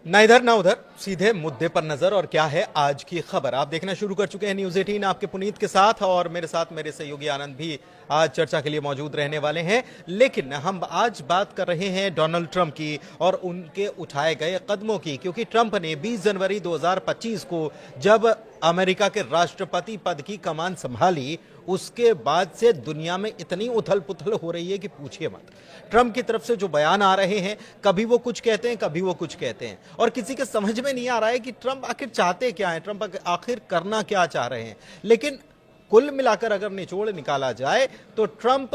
ना इधर ना उधर, सीधे मुद्दे पर नजर। और क्या है आज की खबर, आप देखना शुरू कर चुके हैं न्यूज 18 आपके पुनीत के साथ, और मेरे साथ मेरे सहयोगी आनंद भी आज चर्चा के लिए मौजूद रहने वाले हैं। लेकिन हम आज बात कर रहे हैं डोनाल्ड ट्रंप की और उनके उठाए गए कदमों की, क्योंकि ट्रंप ने 20 जनवरी 2025 को जब अमेरिका के राष्ट्रपति पद की कमान संभाली, उसके बाद से दुनिया में इतनी उथल पुथल हो रही है कि पूछिए मत। ट्रंप की तरफ से जो बयान आ रहे हैं, कभी वो कुछ कहते हैं, कभी वो कुछ कहते हैं, और किसी के समझ में नहीं आ रहा है कि ट्रंप आखिर चाहते क्या है, ट्रंप आखिर करना क्या चाह रहे हैं। लेकिन कुल मिलाकर अगर निचोड़ निकाला जाए तो ट्रंप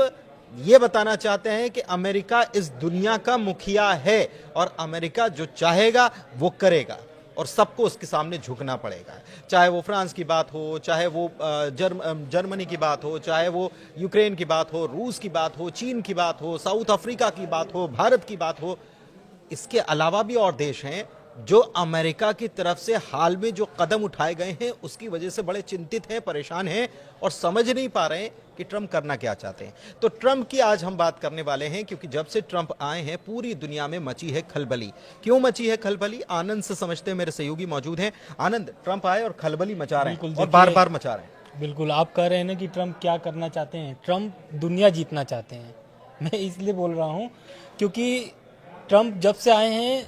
ये बताना चाहते हैं कि अमेरिका इस दुनिया का मुखिया है और अमेरिका जो चाहेगा वो करेगा और सबको उसके सामने झुकना पड़ेगा। चाहे वो फ्रांस की बात हो, चाहे वो जर्मनी की बात हो, चाहे वो यूक्रेन की बात हो, रूस की बात हो, चीन की बात हो, साउथ अफ्रीका की बात हो, भारत की बात हो। इसके अलावा भी और देश हैं जो अमेरिका की तरफ से हाल में जो कदम उठाए गए हैं उसकी वजह से बड़े चिंतित हैं, परेशान हैं और समझ नहीं पा रहे हैं कि ट्रंप करना क्या चाहते हैं। तो ट्रंप की आज हम बात करने वाले हैं, क्योंकि जब से ट्रंप आए हैं पूरी दुनिया में मची है खलबली। क्यों मची है खलबली, आनंद से समझते हैं, मेरे सहयोगी मौजूद हैं। आनंद, ट्रंप आए और खलबली मचा रहे हैं और बार बार मचा रहे हैं। बिल्कुल, आप कह रहे हैं ना कि ट्रंप क्या करना चाहते हैं। ट्रंप दुनिया जीतना चाहते हैं। मैं इसलिए बोल रहा हूँ क्योंकि ट्रंप जब से आए हैं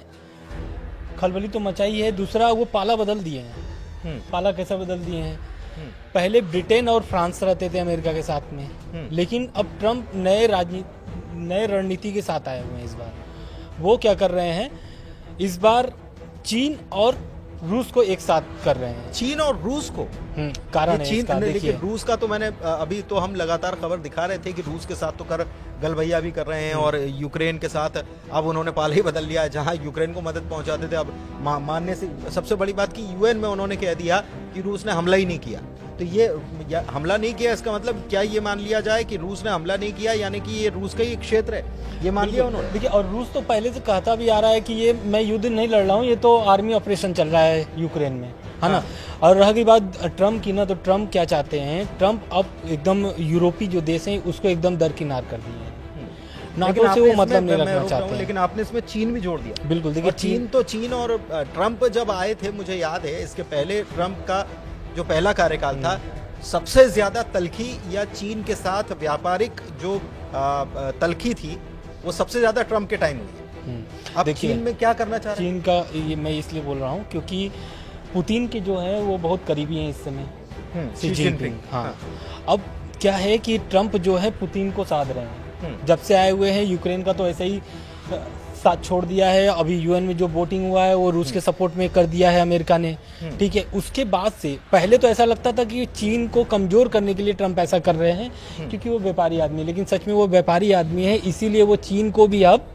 खलबली तो मचाई है, दूसरा वो पाला बदल दिए हैं। पाला कैसा बदल दिए हैं, पहले ब्रिटेन और फ्रांस रहते थे अमेरिका के साथ में, लेकिन अब ट्रंप नए रणनीति के साथ आए हुए हैं। इस बार वो क्या कर रहे हैं, इस बार चीन और रूस को एक साथ कर रहे हैं। चीन और रूस को कारण है चीन, इसका, लेकिन रूस का तो मैंने अभी तो हम लगातार खबर दिखा रहे थे कि रूस के साथ तो कर गलबैया भी कर रहे हैं और यूक्रेन के साथ अब उन्होंने पाला ही बदल लिया है। जहां यूक्रेन को मदद पहुंचाते थे अब मानने से सबसे बड़ी बात कि यूएन में उन्होंने कह दिया कि रूस ने हमला ही नहीं किया। तो ये हमला नहीं किया, इसका मतलब क्या ये मान लिया जाए कि रूस ने हमला नहीं किया, यानी कि ये रूस का ही एक क्षेत्र है, ये मान लिया उन्होंने। देखिए, और रूस तो पहले से कहता भी आ रहा है कि ये मैं युद्ध नहीं लड़ रहा हूँ, ये तो आर्मी ऑपरेशन चल रहा है यूक्रेन में, है ना। और रह गई बात ट्रंप की ना, तो ट्रंप क्या चाहते हैं, ट्रंप अब एकदम यूरोपीय जो देश हैं उसको एकदम दरकिनार कर दिए हैं। नाटो से वो मतलब नहीं रखना चाहते हैं। लेकिन आपने इसमें चीन भी जोड़ दिया। बिल्कुल, देखिए चीन और ट्रंप जब आए थे, मुझे याद है इसके पहले ट्रंप का जो पहला कार्यकाल था, सबसे ज्यादा तलखी या चीन के साथ व्यापारिक जो तलखी थी वो सबसे ज्यादा ट्रंप के टाइम हुई। अब चीन में क्या करना चाह रहे हैं? चीन का ये मैं इसलिए बोल रहा हूँ क्योंकि पुतिन के जो है वो बहुत करीबी हैं इस समय, शी जिनपिंग। हाँ, अब क्या है कि ट्रंप जो है पुतिन को साध रहे हैं। जब से आए हुए हैं, यूक्रेन का तो ऐसे ही साथ छोड़ दिया है। अभी यूएन में जो वोटिंग हुआ है वो रूस के सपोर्ट में कर दिया है अमेरिका ने, ठीक है। उसके बाद से पहले तो ऐसा लगता था कि चीन को कमजोर करने के लिए ट्रंप ऐसा कर रहे हैं क्योंकि वो व्यापारी आदमी है, लेकिन सच में वो व्यापारी आदमी है, इसीलिए वो चीन को भी अब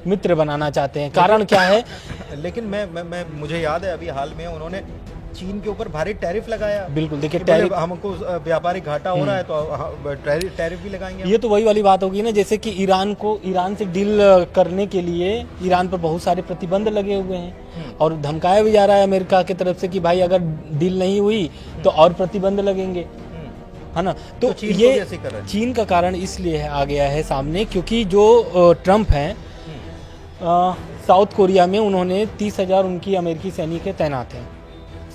मित्र बनाना चाहते हैं। कारण क्या है? लेकिन मैं मुझे याद है अभी हाल में उन्होंने चीन के ऊपर भारी टैरिफ लगाया। बिल्कुल, देखिए टैरिफ, हमको व्यापारिक घाटा हो रहा है तो टैरिफ भी लगाएंगे। ये तो वही वाली बात होगी ना, जैसे कि ईरान से डील करने के लिए ईरान पर बहुत सारे प्रतिबंध लगे हुए हैं और धमकाया भी जा रहा है अमेरिका की तरफ से कि भाई अगर डील नहीं हुई तो और प्रतिबंध लगेंगे, है ना। तो ये चीन का कारण इसलिए आ गया है सामने क्योंकि जो ट्रंप हैं साउथ कोरिया में उन्होंने 30,000 उनकी अमेरिकी सैनिक तैनात हैं।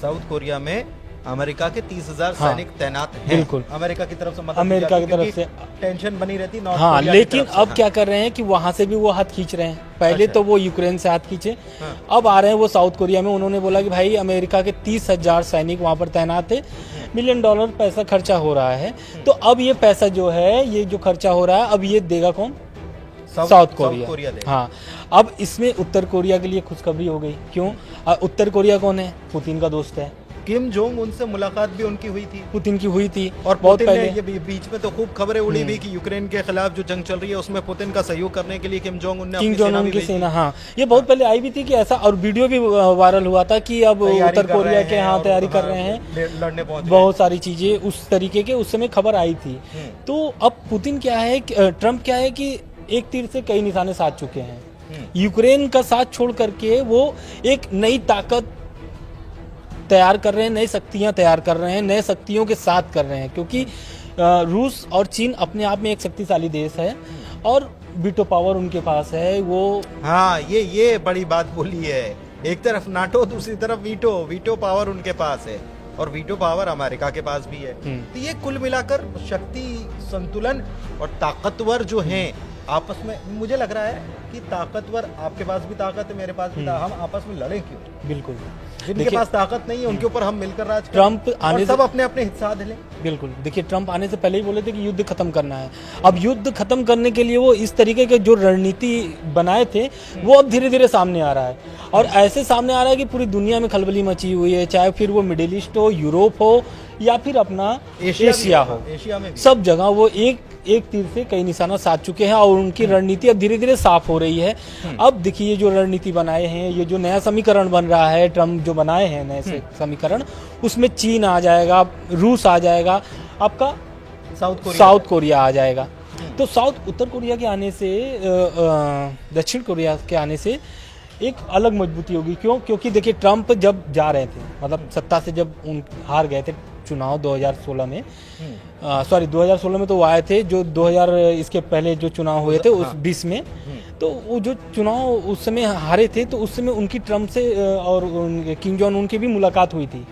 साउथ कोरिया में अमेरिका के 30,000 सैनिक तैनात हैं। बिल्कुल, अमेरिका की तरफ से मदद, अमेरिका की तरफ से टेंशन बनी रहती। हाँ, लेकिन अब क्या कर रहे हैं कि वहां से भी वो हाथ खींच रहे हैं। पहले तो वो यूक्रेन से हाथ खींचे, अब आ रहे हैं वो साउथ कोरिया में। उन्होंने बोला कि भाई अमेरिका के 30,000 सैनिक वहां पर तैनात है, $1 मिलियन पैसा खर्चा हो रहा है। तो अब ये पैसा जो है, ये जो खर्चा हो रहा है, अब ये देगा कौन? South Korea. हाँ, अब इसमें उत्तर कोरिया के लिए खुशखबरी हो गई। क्यों? उत्तर कोरिया कौन है? पुतिन का दोस्त है। किम जोंग उनसे मुलाकात भी उनकी हुई थी, पुतिन की हुई थी। और बहुत पहले ये बीच में तो खूब खबरें उड़ी भी कि यूक्रेन के खिलाफ जो जंग चल रही है उसमें पुतिन का सहयोग करने के लिए किम जोंग उन की सेना, हाँ, ये बहुत पहले आई भी थी कि ऐसा, और वीडियो भी वायरल हुआ था कि अब उत्तर कोरिया के यहाँ तैयारी कर रहे हैं, लड़ने पहुंच बहुत सारी चीजें उस तरीके के उस समय खबर आई थी। तो अब पुतिन क्या है, ट्रंप क्या है कि एक तीर से कई निशाने साध चुके हैं। यूक्रेन का साथ छोड़ करके वो एक नई ताकत तैयार कर रहे हैं, नई शक्तियां तैयार कर रहे हैं, नए शक्तियों के साथ कर रहे हैं, क्योंकि रूस और चीन अपने आप में एक शक्तिशाली देश है और वीटो पावर उनके पास है वो। हाँ, ये बड़ी बात बोली है एक तरफ नाटो, दूसरी तरफ वीटो, वीटो पावर उनके पास है और वीटो पावर अमेरिका के पास भी है। तो ये कुल मिलाकर शक्ति संतुलन और ताकतवर जो हैं आपस में, मुझे लग रहा है कि ताकतवर, आपके पास भी ताकत है, मेरे पास भी हम आपस में लड़े क्यों? बिल्कुल, जिनके पास ताकत नहीं है उनके ऊपर हम मिलकर राज करें, ट्रम्प आने सब अपने अपने हिस्सा ले। बिल्कुल, देखिए ट्रम्प आने से पहले ही बोले थे कि युद्ध खत्म करना है। अब युद्ध खत्म करने के लिए वो इस तरीके के जो रणनीति बनाए थे वो अब धीरे धीरे सामने आ रहा है, और ऐसे सामने आ रहा है कि पूरी दुनिया में खलबली मची हुई है, चाहे फिर वो मिडिल ईस्ट हो, यूरोप हो या फिर अपना एशिया हो, एशिया में सब जगह वो एक तीर से कई निशाना साध चुके हैं और उनकी रणनीति अब धीरे धीरे साफ हो रही है। अब देखिए ये जो रणनीति बनाए हैं, ये जो नया समीकरण बन रहा है, ट्रम्प जो बनाए हैं नए समीकरण, उसमें चीन आ जाएगा, रूस आ जाएगा, आपका साउथ कोरिया आ जाएगा। तो उत्तर कोरिया के आने से, दक्षिण कोरिया के आने से एक अलग मजबूती होगी। क्यों? क्योंकि देखिए ट्रम्प जब जा रहे थे, मतलब सत्ता से जब हार गए थे चुनाव 2016 में, 2016 में तो वो आए थे, जो 2000 इसके पहले जो चुनाव हुए थे उस 20 में, तो वो जो चुनाव उस समय हारे थे, तो उस समय उनकी ट्रम्प से और किम जोंग उन की भी मुलाकात हुई थी,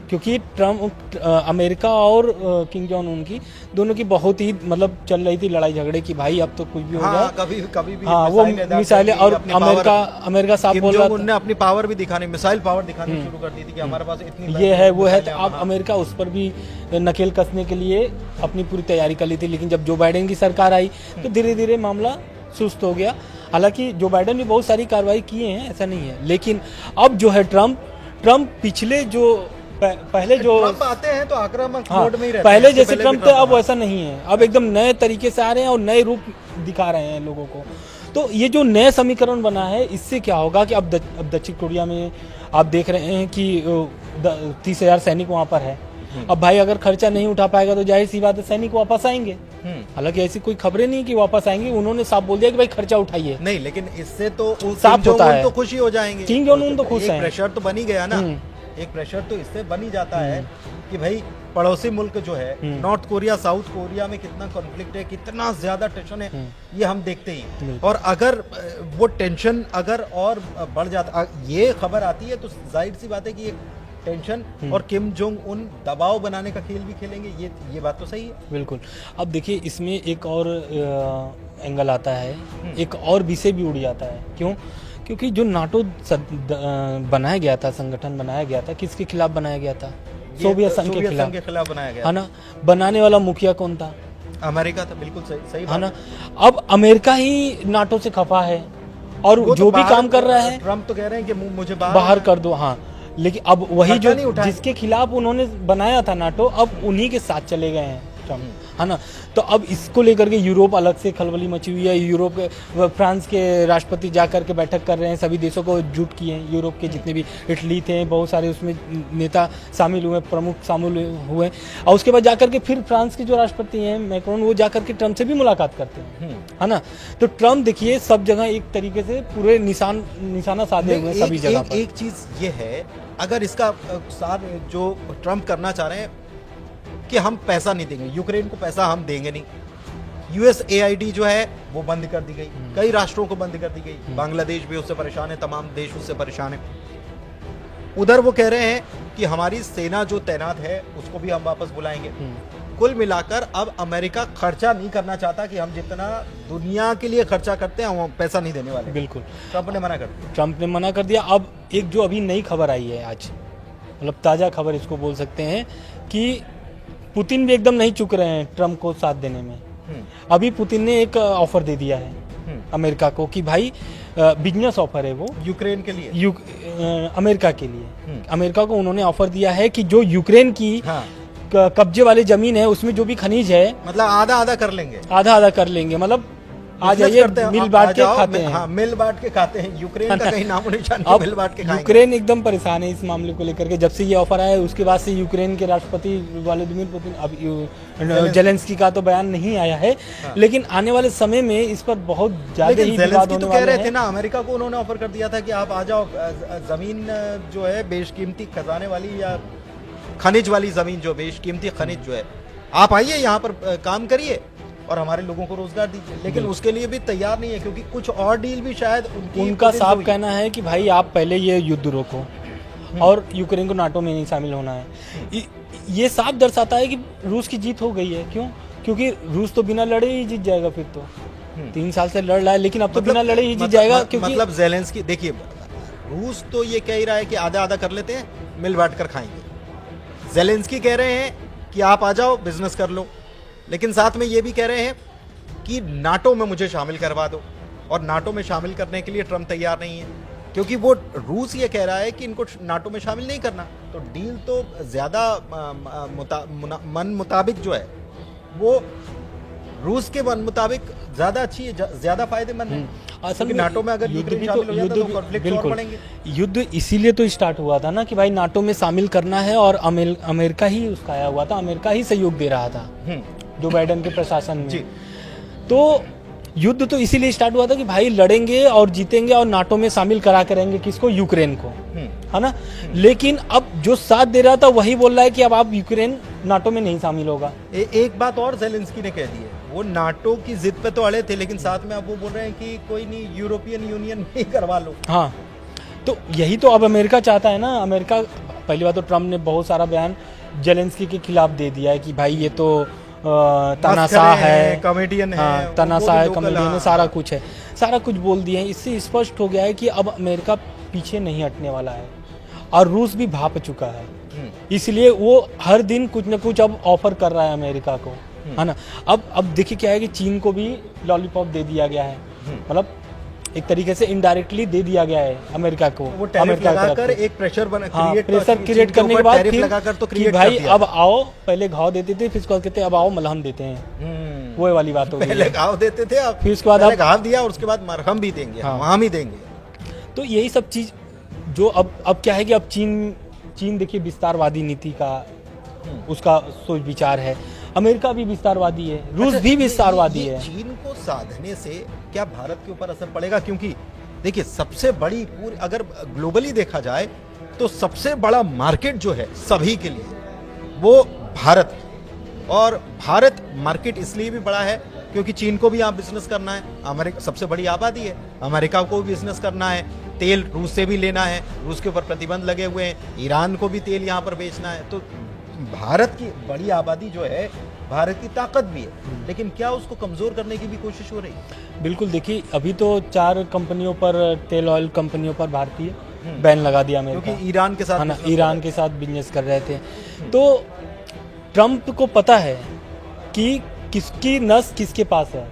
क्योंकि ट्रम्प अमेरिका और किम जोंग उन की दोनों की बहुत ही मतलब चल रही थी लड़ाई झगड़े की, भाई अब तो कुछ भी हो जाए, कभी भी वो मिसाइलें, और अमेरिका साहब बोल रहा था, उन्होंने अपनी पावर भी दिखानी, मिसाइल पावर दिखानी शुरू कर दी थी कि हमारे पास इतनी ये है वो है। तो अब अमेरिका उस पर भी नकेल कसने के लिए अपनी पूरी तैयारी कर ली थी, लेकिन जब जो बाइडेन की सरकार आई तो धीरे धीरे मामला सुस्त हो गया। हालांकि जो बाइडेन भी बहुत सारी कार्रवाई किए हैं, ऐसा नहीं है, लेकिन अब जो है ट्रम्प पिछले जो पहले जो ट्रम्प आते हैं तो आक्रामक मोड में ही रहते पहले हैं, जैसे ट्रम्प थे अब वैसा नहीं है, अब एकदम नए तरीके से आ रहे हैं और नए रूप दिखा रहे हैं लोगों को। तो ये जो नए समीकरण बना है, इससे क्या होगा कि अब दक्षिण कोरिया में आप देख रहे हैं कि 30,000 सैनिक वहां पर है। अब भाई अगर खर्चा नहीं उठा पाएगा तो जाहिर सी बात है सैनिक वापस आएंगे। हालांकि ऐसी कोई खबरें नहीं कि वापस आएंगे, उन्होंने साफ बोल दिया कि भाई खर्चा उठाइए। नहीं, लेकिन इससे तो साफ होता है, तो खुशी हो जाएंगे, किम जोंग उन तो खुश है, प्रेशर तो बन ही गया ना, एक प्रेशर तो इससे बन ही जाता है कि भाई पड़ोसी मुल्क जो है नॉर्थ कोरिया, साउथ कोरिया में कितना कॉन्फ्लिक्ट है, कितना ज्यादा टेंशन है, ये हम देखते ही। और अगर वो टेंशन अगर और बढ़ जाता, ये खबर आती है तो जाहिर सी बात है कि टेंशन और किम जोंग उन दबाव बनाने का खेल भी खेलेंगे, ये बात तो सही है। बिल्कुल। अब देखिए इसमें एक और एंगल आता है, एक और विषय भी उड़ जाता है। क्यों? क्योंकि जो नाटो बनाया गया था, संगठन बनाया गया था, किसके खिलाफ बनाया गया था? सोवियत संघ के खिलाफ बनाया गया, है ना। बनाने वाला मुखिया कौन था? अमेरिका था। बिल्कुल सही है ना। अब अमेरिका ही नाटो से खफा है और जो भी काम कर रहा है, ट्रम्प तो कह रहे हैं कि मुझे बाहर कर दो। हाँ, लेकिन अब वही जो जिसके खिलाफ उन्होंने बनाया था नाटो, अब उन्हीं के साथ चले गए हैं ट्रम्प, है ना। तो अब इसको लेकर के यूरोप अलग से खलबली मची हुई है। यूरोप के फ्रांस के राष्ट्रपति जाकर के बैठक कर रहे हैं, सभी देशों को जुट किए हैं, यूरोप के जितने भी, इटली थे, बहुत सारे उसमें नेता शामिल हुए, प्रमुख शामिल हुए। और उसके बाद जाकर के फिर फ्रांस के जो राष्ट्रपति हैं मैक्रोन, वो जाकर के ट्रम्प से भी मुलाकात करते हैं, है ना। तो ट्रम्प देखिए सब जगह एक तरीके से पूरे निशाना साधे हुए सभी जगह पर। एक चीज ये है, अगर इसका सार जो ट्रम्प करना चाह रहे हैं कि हम पैसा नहीं देंगे, यूक्रेन को पैसा हम देंगे नहीं, USAID जो है वो बंद कर दी गई, कई राष्ट्रों को बंद कर दी गई, बांग्लादेश भी उससे परेशान है, तमाम देश उससे परेशान है। उधर वो कह रहे हैं कि हमारी सेना जो तैनात है उसको भी हम वापस बुलाएंगे। कुल मिलाकर अब अमेरिका खर्चा नहीं करना चाहता कि हम जितना दुनिया के लिए खर्चा करते हैं हम पैसा नहीं देने वाले। बिल्कुल, ट्रम्प ने मना कर दिया। ट्रम्प ने मना कर दिया। अब एक जो अभी नई खबर आई है आज, मतलब ताज़ा खबर इसको बोल सकते हैं, कि पुतिन भी एकदम नहीं चुक रहे हैं ट्रम्प को साथ देने में। अभी पुतिन ने एक ऑफर दे दिया है अमेरिका को कि भाई बिजनेस ऑफर है वो यूक्रेन के लिए, अमेरिका के लिए। अमेरिका को उन्होंने ऑफर दिया है कि जो यूक्रेन की कब्जे वाली जमीन है उसमें जो भी खनिज है, मतलब आधा आधा कर लेंगे, आधा कर लेंगे, मतलब आ जाइए मिल बांट के खाते हैं। हाँ, मिल बांट के खाते हैं। यूक्रेन का कहीं नामो निशान नहीं, मिल बांट के खाएंगे। यूक्रेन एकदम परेशान है इस मामले को लेकर के। जब से ये ऑफर आया उसके बाद से यूक्रेन के राष्ट्रपति व्लादिमीर पुतिन, अब जेलेंस्की का तो बयान नहीं आया है, लेकिन आने वाले समय में इस पर बहुत ज्यादा ही विवाद होने वाले हैं। कह रहे थे ना, अमेरिका को उन्होंने ऑफर कर दिया था कि आप आ जाओ, जमीन जो है बेशकीमती खजाने वाली या खनिज वाली जमीन, जो बेशकीमती खनिज जो है, आप आइए यहाँ पर काम करिए, और हमारे लोगों को रोजगार दीजिए, लेकिन उसके लिए भी तैयार नहीं है, क्योंकि कुछ और डील भी शायद उनका साफ कहना है कि भाई आप पहले ये युद्ध रोको और यूक्रेन को नाटो में नहीं शामिल होना है। ये साफ दर्शाता है कि रूस की जीत हो गई है। क्यों? क्योंकि रूस तो बिना लड़े ही जीत जाएगा। फिर तो 3 साल से लड़ रहा है, लेकिन अब तो बिना लड़े ही जीत जाएगा। क्योंकि मतलब ज़ेलेंस्की, देखिए रूस तो ये कह ही रहा है कि आधा आधा कर लेते हैं, मिल बांट कर खाएंगे। ज़ेलेंस्की कह रहे हैं कि आप आ जाओ, बिजनेस कर लो, लेकिन साथ में ये भी कह रहे हैं कि नाटो में मुझे शामिल करवा दो, और नाटो में शामिल करने के लिए ट्रम्प तैयार नहीं है, क्योंकि वो रूस ये कह रहा है कि इनको नाटो में शामिल नहीं करना। तो डील तो ज़्यादा मन मुताबिक जो है वो रूस के मन मुताबिक ज़्यादा अच्छी है, ज़्यादा फायदेमंद है। असल में नाटो में अगर यूक्रेन शामिल हो जाता तो कॉन्फ्लिक्ट और बढ़ेंगे। युद्ध इसीलिए तो स्टार्ट हुआ था ना कि भाई नाटो में शामिल करना है, और अमेरिका ही उसका आया हुआ था, अमेरिका ही सहयोग दे रहा था जो बाइडेन के प्रशासन में। तो युद्ध तो इसीलिए स्टार्ट हुआ था कि भाई लड़ेंगे और जीतेंगे और नाटो में शामिल करा करेंगे किसको? यूक्रेन को, है ना। लेकिन अब जो साथ दे रहा था वही बोल रहा है कि अब आप यूक्रेन नाटो में नहीं शामिल होगा। एक बात और ज़ेलेंस्की ने कह दी है, वो नाटो की जिद पे तो अड़े थे, लेकिन साथ में अब वो बोल रहे हैं कि कोई नहीं, यूरोपियन यूनियन में ही करवा लो। हाँ, तो यही तो अब अमेरिका चाहता है ना। अमेरिका, पहली बात तो ट्रम्प ने बहुत सारा बयान जेलेंस्की के खिलाफ दे दिया है कि भाई ये तो तनाशाह है, कॉमेडियन है, हाँ, तनाशाह है, कॉमेडियन है, सारा कुछ है, सारा कुछ बोल दिए हैं। इससे स्पष्ट हो गया है कि अब अमेरिका पीछे नहीं हटने वाला है, और रूस भी भाप चुका है। इसलिए वो हर दिन कुछ न कुछ अब ऑफर कर रहा है अमेरिका को, है ना। अब देखिए क्या है कि चीन को भी लॉलीपॉप दे दिया गया है, मतलब एक तरीके से इनडायरेक्टली दे दिया गया है अमेरिका को। वो टैरिफ लगाकर एक प्रेशर प्रेशर क्रिएट करने के बाद लगाकर तो कि भाई अब आओ, पहले घाव देते थे, फिर उसके बाद कहते अब आओ मलहम देते हैं। वो वाली बात हो गई। पहले घाव देते थे, अब फिर उसके बाद आप घाव दिया और उसके बाद मरहम भी देंगे, वहां भी देंगे। तो यही सब चीज जो अब क्या है कि अब चीन देखिए विस्तारवादी नीति का उसका सोच विचार है, अमेरिका भी विस्तारवादी है, रूस भी विस्तारवादी है। चीन को साधने से क्या भारत के ऊपर असर पड़ेगा? क्योंकि देखिए सबसे बड़ी पूरी, अगर ग्लोबली देखा जाए तो सबसे बड़ा मार्केट जो है सभी के लिए वो भारत है, और भारत मार्केट इसलिए भी बड़ा है क्योंकि चीन को भी यहाँ बिजनेस करना है, अमेरिका सबसे बड़ी आबादी है, अमेरिका को भी बिजनेस करना है, तेल रूस से भी लेना है, रूस के ऊपर प्रतिबंध लगे हुए हैं, ईरान को भी तेल यहाँ पर बेचना है। तो भारत की बड़ी आबादी जो है, भारत की ताकत भी है, लेकिन क्या उसको कमजोर करने की भी कोशिश हो रही है? बिल्कुल, देखिए अभी तो 4 कंपनियों पर, तेल ऑयल कंपनियों पर भारतीय बैन लगा दिया अमेरिका, क्योंकि ईरान के साथ, है ना, ईरान के साथ बिजनेस कर रहे थे। तो ट्रम्प को पता है कि किसकी नस किसके पास है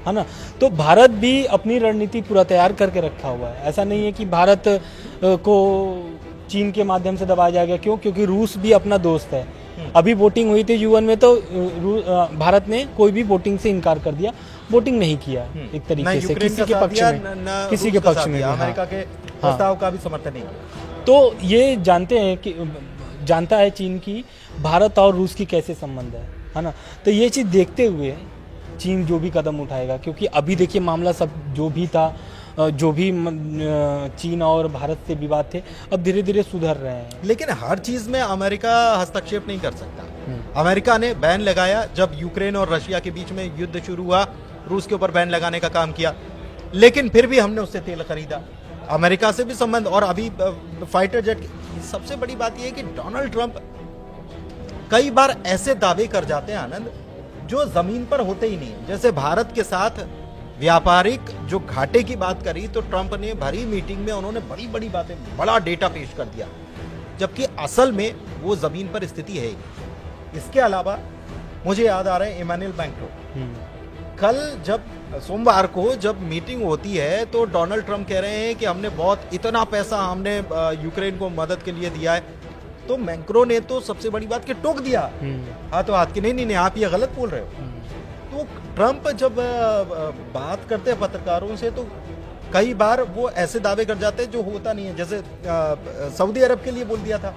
ना। तो भारत भी अपनी रणनीति पूरा तैयार करके रखा हुआ है। ऐसा नहीं है कि भारत को चीन के माध्यम से दबाया जाएगा। क्यों? क्योंकि रूस भी अपना दोस्त है। अभी वोटिंग हुई थी यूएन में, तो भारत ने कोई भी वोटिंग से इनकार कर दिया, वोटिंग नहीं किया एक तरीके से किसी के पक्ष में, किसी के पक्ष में, अमेरिका के प्रस्ताव का भी समर्थन नहीं किया। तो ये जानता है चीन की भारत और रूस की कैसे संबंध है ना। तो ये चीज़ देखते हुए चीन जो भी कदम उठाएगा, क्योंकि अभी देखिए मामला सब जो भी था, जो भी चीन और भारत से विवाद थे, अब धीरे धीरे सुधर रहे हैं। लेकिन हर चीज में अमेरिका हस्तक्षेप नहीं कर सकता। अमेरिका ने बैन लगाया जब यूक्रेन और रशिया के बीच में युद्ध शुरू हुआ, रूस के ऊपर बैन लगाने का काम किया, लेकिन फिर भी हमने उससे तेल खरीदा। अमेरिका से भी संबंध, और अभी फाइटर जेट। सबसे बड़ी बात यह है कि डोनाल्ड ट्रंप कई बार ऐसे दावे कर जाते हैं आनंद, जो जमीन पर होते ही नहीं। जैसे भारत के साथ व्यापारिक जो घाटे की बात करी, तो ट्रंप ने भरी मीटिंग में उन्होंने बड़ी बड़ी बातें, बड़ा डेटा पेश कर दिया, जबकि असल में वो जमीन पर स्थिति है। इसके अलावा मुझे याद आ रहा है इमानुएल मैक्रों, कल जब सोमवार को जब मीटिंग होती है, तो डोनाल्ड ट्रंप कह रहे हैं कि हमने इतना पैसा हमने यूक्रेन को मदद के लिए दिया है। तो मैक्रों ने तो सबसे बड़ी बात के टोक दिया, हाथों हाथ के, नहीं आप ये गलत बोल रहे हो। तो ट्रंप जब बात करते हैं पत्रकारों से, तो कई बार वो ऐसे दावे कर जाते हैं जो होता नहीं है। जैसे सऊदी अरब के लिए बोल दिया था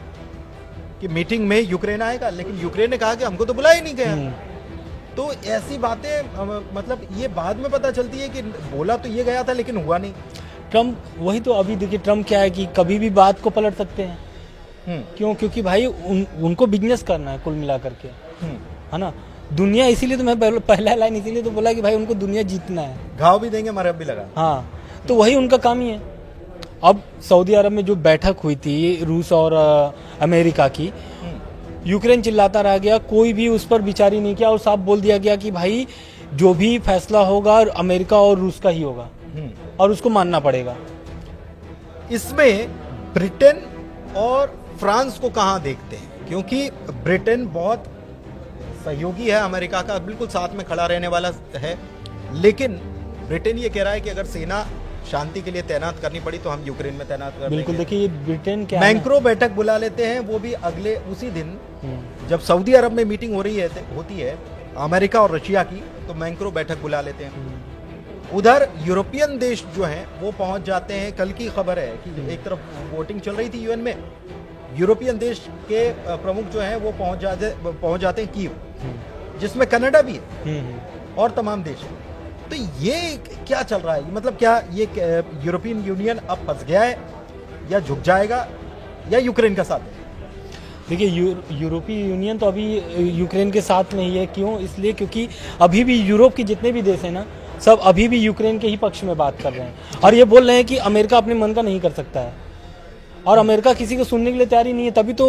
कि मीटिंग में यूक्रेन आएगा, लेकिन यूक्रेन ने कहा कि हमको तो बुलाया ही नहीं गया। तो ऐसी बातें मतलब ये बाद में पता चलती है कि बोला तो ये गया था लेकिन हुआ नहीं। ट्रंप वही तो, अभी देखिए ट्रंप क्या है कि कभी भी बात को पलट सकते हैं। क्यों? क्योंकि भाई उनको बिजनेस करना है कुल मिला करके, है ना। दुनिया, इसीलिए तो मैं पहला लाइन इसीलिए तो बोला कि भाई उनको दुनिया जीतना है। घाव भी देंगे मरहब भी लगा। हाँ, तो वही उनका काम ही है। अब सऊदी अरब में जो बैठक हुई थी रूस और अमेरिका की, यूक्रेन चिल्लाता रह गया, कोई भी उस पर विचार ही नहीं किया और साफ बोल दिया गया कि भाई जो भी फैसला होगा अमेरिका और रूस का ही होगा और उसको मानना पड़ेगा। इसमें ब्रिटेन और फ्रांस को कहां देखते हैं? क्योंकि ब्रिटेन बहुत सहयोगी है अमेरिका का, बिल्कुल साथ में खड़ा रहने वाला है, लेकिन ब्रिटेन ये कह रहा है कि अगर सेना शांति के लिए तैनात करनी पड़ी तो हम यूक्रेन में तैनात कर देंगे। बिल्कुल, देखिए ये ब्रिटेन क्या है, मैक्रो बैठक बुला लेते हैं, वो भी अगले उसी दिन जब सऊदी अरब में मीटिंग हो रही है होती है अमेरिका और रशिया की, तो मैक्रो बैठक बुला लेते हैं। उधर यूरोपियन देश जो हैं वो पहुंच जाते हैं। कल की खबर है कि एक तरफ वोटिंग चल रही थी यूएन में, यूरोपियन देश के प्रमुख जो हैं वो पहुंच जाते हैं कीव, जिसमें कनाडा भी है और तमाम देश हैं। तो ये क्या चल रहा है? मतलब क्या ये यूरोपियन यूनियन अब फंस गया है या झुक जाएगा या यूक्रेन का साथ है? देखिए यूरोपीय यूनियन तो अभी यूक्रेन के साथ में ही है। क्यों? इसलिए क्योंकि अभी भी यूरोप के जितने भी देश हैं ना, सब अभी भी यूक्रेन के ही पक्ष में बात कर रहे हैं और ये बोल रहे हैं कि अमेरिका अपने मन का नहीं कर सकता है और अमेरिका किसी को सुनने के लिए तैयार ही नहीं है। तभी तो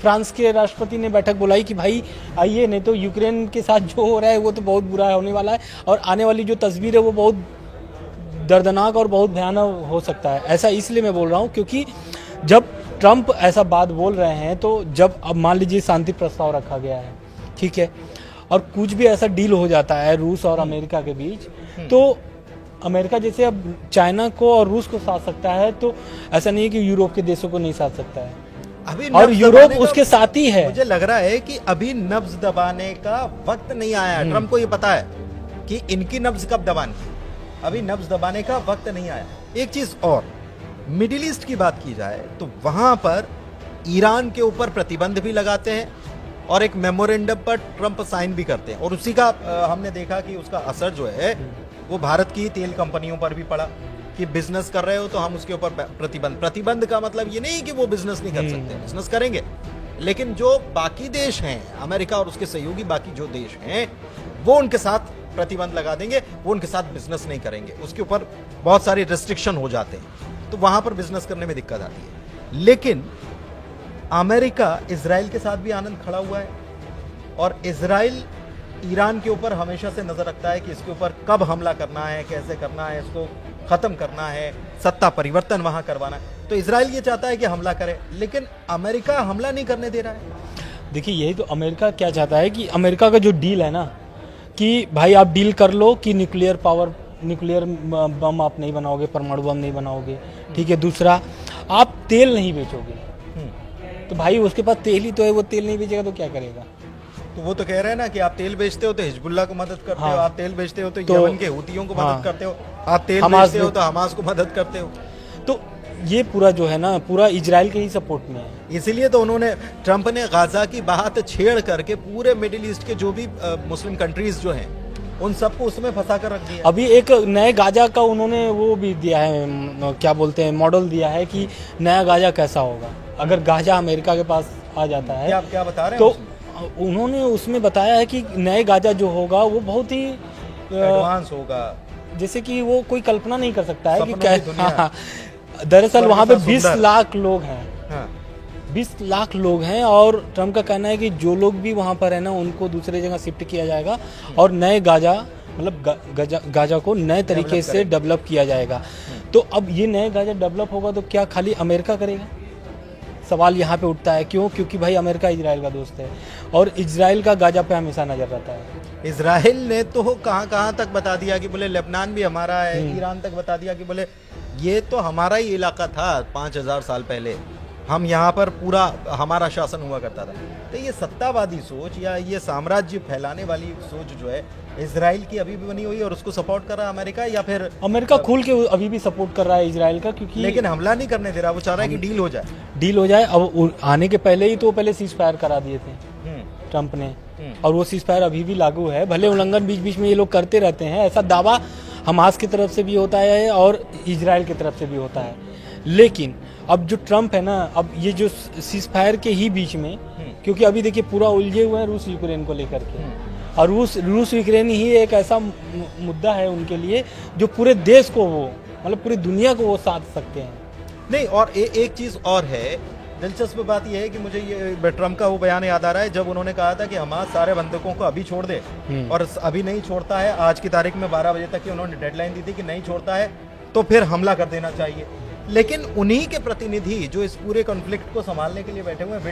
फ्रांस के राष्ट्रपति ने बैठक बुलाई कि भाई आइए, नहीं तो यूक्रेन के साथ जो हो रहा है वो तो बहुत बुरा होने वाला है और आने वाली जो तस्वीर है वो बहुत दर्दनाक और बहुत भयानक हो सकता है। ऐसा इसलिए मैं बोल रहा हूँ क्योंकि जब ट्रंप ऐसा बात बोल रहे हैं, तो जब अब मान लीजिए शांति प्रस्ताव रखा गया है, ठीक है, और कुछ भी ऐसा डील हो जाता है रूस और अमेरिका के बीच, तो अमेरिका जैसे अब चाइना को और रूस को साथ सकता है, तो ऐसा नहीं है कि यूरोप के देशों को नहीं साथ सकता है। अभी और यूरोप उसके साथ ही है। मुझे लग रहा है कि अभी नब्ज दबाने का वक्त नहीं आया है। ट्रंप को ये पता है कि इनकी नब्ज कब दबानी, अभी नब्ज दबाने का वक्त नहीं आया। एक चीज और, मिडिल ईस्ट की बात की जाए तो वहां पर ईरान के ऊपर प्रतिबंध भी लगाते हैं और एक मेमोरेंडम पर ट्रंप साइन भी करते हैं, और उसी का हमने देखा कि उसका असर जो है वो भारत की तेल कंपनियों पर भी पड़ा कि बिजनेस कर रहे हो तो हम उसके ऊपर प्रतिबंध का मतलब ये नहीं कि वो बिजनेस नहीं कर सकते, बिजनेस करेंगे, लेकिन जो बाकी देश हैं अमेरिका और उसके सहयोगी बाकी जो देश हैं वो उनके साथ प्रतिबंध लगा देंगे, वो उनके साथ बिजनेस नहीं करेंगे, उसके ऊपर बहुत सारे रेस्ट्रिक्शन हो जाते हैं, तो वहां पर बिजनेस करने में दिक्कत आती है। लेकिन अमेरिका इजराइल के साथ भी आनंद खड़ा हुआ है और इजराइल ईरान के ऊपर हमेशा से नजर रखता है कि इसके ऊपर कब हमला करना है, कैसे करना है, इसको खत्म करना है, सत्ता परिवर्तन वहां करवाना है। तो इजराइल ये चाहता है कि हमला करे, लेकिन अमेरिका हमला नहीं करने दे रहा है। देखिए यही तो अमेरिका क्या चाहता है कि अमेरिका का जो डील है ना, कि भाई आप डील कर लो कि न्यूक्लियर बम आप नहीं बनाओगे, परमाणु बम नहीं बनाओगे, ठीक है। दूसरा, आप तेल नहीं बेचोगे, तो भाई उसके पास तेल ही तो है, वो तेल नहीं बेचेगा तो क्या करेगा? तो वो तो कह रहे हैं ना कि आप तेल बेचते हो तो हिजबुल्लाह को मदद करते हो, आप तेल बेचते हो तो यमन के हूतियों को मदद करते हो, आप तेल बेचते हो तो हमास को मदद करते हो। तो ये पूरा जो है ना, पूरा इजराइल के ही सपोर्ट में है। इसीलिए तो उन्होंने, ट्रंप ने गाजा की बात छेड़ करके पूरे मिडिल ईस्ट के जो भी मुस्लिम कंट्रीज जो हैं उन सबको उसमें फंसा कर रख दिया। अभी एक नए गाजा का उन्होंने वो भी दिया है, क्या बोलते हैं, मॉडल दिया है कि नया गाजा कैसा होगा अगर गाजा अमेरिका के पास आ जाता है। क्या बता रहे हैं? तो उन्होंने उसमें बताया है कि नए गाजा जो होगा वो बहुत ही एडवांस होगा, जैसे कि वो कोई कल्पना नहीं कर सकता है कि क्या। दरअसल वहाँ पे 20 लाख लोग हैं, 20 लाख लोग हैं, और ट्रम्प का कहना है कि जो लोग भी वहाँ पर है ना उनको दूसरे जगह शिफ्ट किया जाएगा और नए गाजा, मतलब गाजा को नए तरीके से डेवलप किया जाएगा। तो अब ये नए गाजा डेवलप होगा तो क्या खाली अमेरिका करेगा? सवाल यहाँ पे उठता है। क्यों? क्योंकि भाई अमेरिका इजराइल का दोस्त है और इजराइल का गाजा पे हमेशा नजर रहता है। इजराइल ने तो कहाँ तक बता दिया कि बोले लेबनान भी हमारा है, ईरान तक बता दिया कि बोले ये तो हमारा ही इलाका था 5000 साल पहले, हम यहाँ पर पूरा हमारा शासन हुआ करता था। तो ये सत्तावादी सोच या ये साम्राज्य फैलाने वाली सोच जो है इजराइल की अभी भी बनी हुई है और उसको सपोर्ट कर रहा है अमेरिका, या फिर अमेरिका खुल के अभी भी सपोर्ट कर रहा है इजराइल का, क्योंकि लेकिन हमला नहीं करने दे रहा, वो चाह रहा है कि डील हो जाए। अब आने के पहले ही तो पहले सीज फायर करा दिए थे ट्रंप ने, और वो सीज फायर अभी भी लागू है। भले उल्लंघन बीच बीच में ये लोग करते रहते हैं, ऐसा दावा हमास की तरफ से भी होता है और इजराइल की तरफ से भी होता है, लेकिन अब जो ट्रंप है ना, अब ये जो सीज फायर के ही बीच में, क्योंकि अभी देखिए पूरा उलझे हुए हैं रूस यूक्रेन को लेकर के, और रूस यूक्रेन ही एक ऐसा मुद्दा है उनके लिए जो पूरे देश को वो मतलब पूरी दुनिया को वो साथ सकते हैं। नहीं, और एक चीज और है, दिलचस्प बात यह है कि मुझे ये ट्रम्प का वो बयान याद आ रहा है जब उन्होंने कहा था कि हमास सारे बंधकों को अभी छोड़ दे, और अभी नहीं छोड़ता है, आज की तारीख में 12 बजे तक की उन्होंने डेडलाइन दी थी कि नहीं छोड़ता है तो फिर हमला कर देना चाहिए। लेकिन उन्हीं के प्रतिनिधि जो इस पूरे कॉन्फ्लिक्ट को संभालने के लिए बैठे हुए हैं,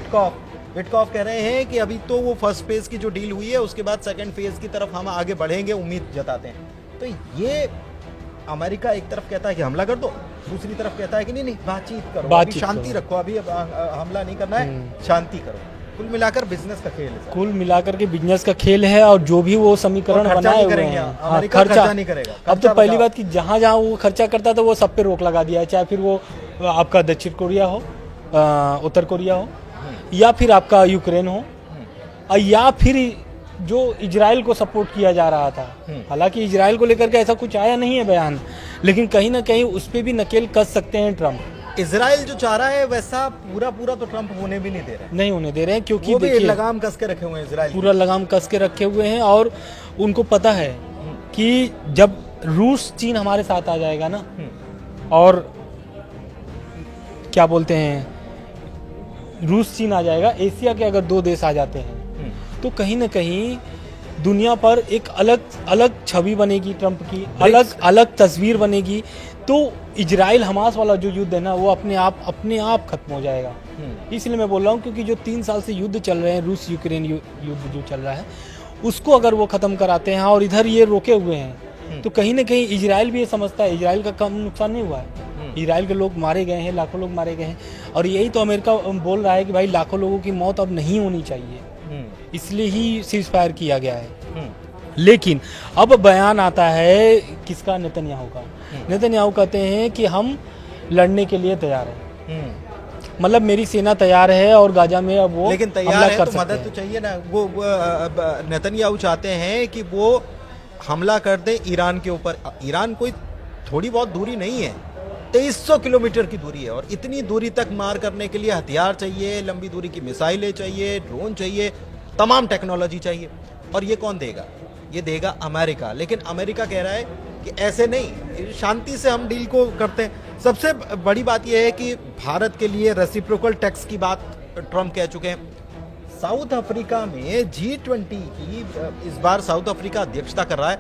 विटकॉफ कह रहे हैं कि अभी तो वो फर्स्ट फेज की जो डील हुई है उसके बाद सेकंड फेज की तरफ हम आगे बढ़ेंगे, उम्मीद जताते हैं। तो ये अमेरिका एक तरफ कहता है कि हमला कर दो, दूसरी तरफ कहता है कि नहीं बातचीत करो, अभी शांति रखो, अभी हमला नहीं करना है, शांति करो। कुल मिलाकर बिजनेस का खेल है, कुल मिलाकर के बिजनेस का खेल है। और जो भी वो समीकरण बनाए हुए हैं, अमेरिका खर्चा नहीं करेगा। अब तो पहली बात कि जहां जहां वो खर्चा करता था वो सब पे रोक लगा दिया है, चाहे फिर वो आपका दक्षिण कोरिया हो, उत्तर कोरिया हो, या फिर आपका यूक्रेन हो, या फिर जो इजराइल को सपोर्ट किया जा रहा था। हालांकि इजराइल को लेकर के ऐसा कुछ आया नहीं है बयान, लेकिन कहीं ना कहीं उस पर भी नकेल कस सकते हैं ट्रम्प। इजराइल जो चाह रहा है वैसा पूरा तो ट्रम्प होने भी नहीं दे रहे हैं, नहीं होने दे रहे हैं, क्योंकि वो भी लगाम कस के रखे हुए हैं इजराइल, पूरा लगाम कस के रखे हुए हैं। और उनको पता है कि जब रूस चीन हमारे साथ आ जाएगा ना, और क्या बोलते हैं रूस चीन आ जाएगा, एशिया के अगर 2 देश आ जाते हैं तो कहीं ना कहीं दुनिया पर एक अलग छवि बनेगी ट्रम्प की, अलग तस्वीर बनेगी। तो इजराइल हमास वाला जो युद्ध है ना वो अपने आप खत्म हो जाएगा। इसलिए मैं बोल रहा हूँ, क्योंकि जो 3 साल से युद्ध चल रहे हैं, रूस यूक्रेन युद्ध जो चल रहा है, उसको अगर वो खत्म कराते हैं और इधर ये रोके हुए हैं, तो कहीं ना कहीं इजराइल भी ये समझता है इजराइल का कम नुकसान नहीं हुआ है, इजराइल के लोग मारे गए हैं, लाखों लोग मारे गए हैं। और यही तो अमेरिका बोल रहा है कि भाई लाखों लोगों की मौत अब नहीं होनी चाहिए, इसलिए ही सीज फायर किया गया है। लेकिन अब बयान आता है किसका, नेतन्याहू का। नेतन्याहू कहते हैं कि हम लड़ने के लिए तैयार हैं, मतलब मेरी सेना तैयार है और गाजा में अब वो लेकिन तैयार है तो मदद तो चाहिए ना। वो नेतन्याहू चाहते हैं कि वो हमला कर दे ईरान के ऊपर। ईरान कोई थोड़ी बहुत दूरी नहीं है, 2300 किलोमीटर की दूरी है, और इतनी दूरी तक मार करने के लिए हथियार चाहिए, लंबी दूरी की मिसाइलें चाहिए, ड्रोन चाहिए, तमाम टेक्नोलॉजी चाहिए। और ये कौन देगा? ये देगा अमेरिका। लेकिन अमेरिका कह रहा है कि ऐसे नहीं, शांति से हम डील को करते हैं। सबसे बड़ी बात यह है कि भारत के लिए रेसिप्रोकल टैक्स की बात ट्रम्प कह चुके हैं। साउथ अफ्रीका में G20 की इस बार साउथ अफ्रीका अध्यक्षता कर रहा है,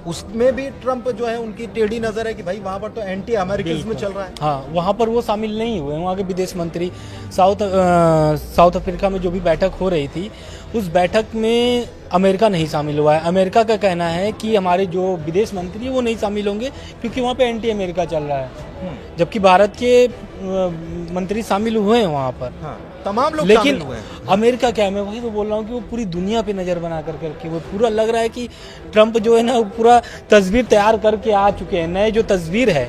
उसमें भी ट्रम्प जो है उनकी टेढ़ी नजर है कि भाई वहां पर तो एंटी अमेरिकनिज्म चल रहा है। हाँ, वहां पर वो शामिल नहीं हुए, वहां के विदेश मंत्री। साउथ अफ्रीका में जो भी बैठक हो रही थी, उस बैठक में अमेरिका नहीं शामिल हुआ है। अमेरिका का कहना है कि हमारे जो विदेश मंत्री वो नहीं शामिल होंगे क्योंकि वहाँ पे एंटी अमेरिका चल रहा है, जबकि भारत के मंत्री शामिल हुए हैं वहाँ पर। हाँ, तमाम लोग लेकिन शामिल हुए हैं। अमेरिका क्या है, मैं वही तो बोल रहा हूँ कि वो पूरी दुनिया पे नजर बना करके रखे, वो पूरा लग रहा है कि ट्रम्प जो है ना वो पूरा तस्वीर तैयार करके आ चुके हैं। नए जो तस्वीर है,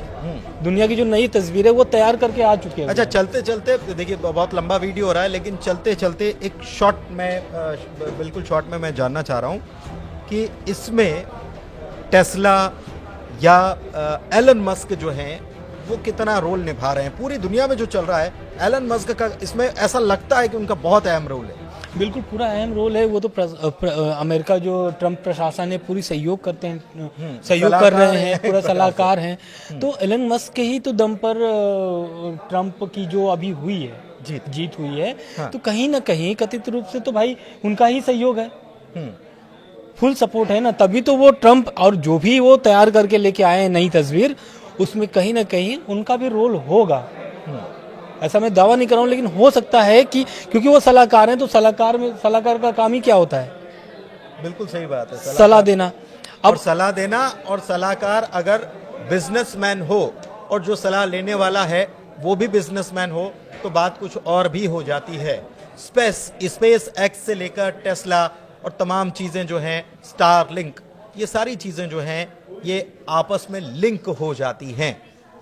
दुनिया की जो नई तस्वीर है वो तैयार करके आ चुके हैं। अच्छा, चलते चलते देखिए, बहुत लंबा वीडियो हो रहा है, लेकिन चलते चलते एक शॉट में बिल्कुल शॉर्ट में मैं जानना चाह रहा हूँ कि इसमें टेस्ला या एलन मस्क जो हैं वो कितना रोल निभा रहे हैं। पूरी दुनिया में जो चल रहा है, एलन मस्क का इसमें ऐसा लगता है कि उनका बहुत अहम रोल है। बिल्कुल पूरा अहम रोल है। वो तो अमेरिका जो ट्रम्प प्रशासन है पूरी सहयोग करते हैं, सहयोग कर रहे हैं, पूरा सलाहकार हैं। तो एलन मस्क के ही तो दम पर ट्रम्प की जो अभी हुई है जीत हुई है। हाँ। तो कहीं ना कहीं कथित रूप से तो भाई उनका ही सहयोग है, फुल सपोर्ट है ना, तभी तो वो ट्रम्प और जो भी वो तैयार करके लेके आए हैं नई तस्वीर, उसमें कहीं ना कहीं उनका भी रोल होगा। ऐसा मैं दावा नहीं कर रहा हूँ, लेकिन हो सकता है कि क्योंकि वो सलाहकार हैं, तो सलाहकार का काम ही क्या होता है? बिल्कुल सही बात है, सलाह देना। अब सलाह देना, और सलाहकार अगर बिजनेसमैन हो और जो सलाह लेने वाला है वो भी बिजनेसमैन हो तो बात कुछ और भी हो जाती है। स्पेस एक्स से लेकर टेस्ला और तमाम चीजें जो हैं, स्टारलिंक, ये सारी चीजें जो हैं ये आपस में लिंक हो जाती हैं।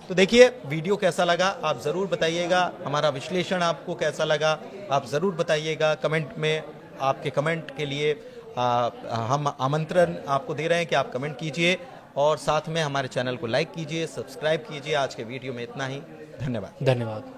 तो देखिए, वीडियो कैसा लगा आप ज़रूर बताइएगा, हमारा विश्लेषण आपको कैसा लगा आप ज़रूर बताइएगा कमेंट में। आपके कमेंट के लिए हम आमंत्रण आपको दे रहे हैं कि आप कमेंट कीजिए और साथ में हमारे चैनल को लाइक कीजिए, सब्सक्राइब कीजिए। आज के वीडियो में इतना ही, धन्यवाद।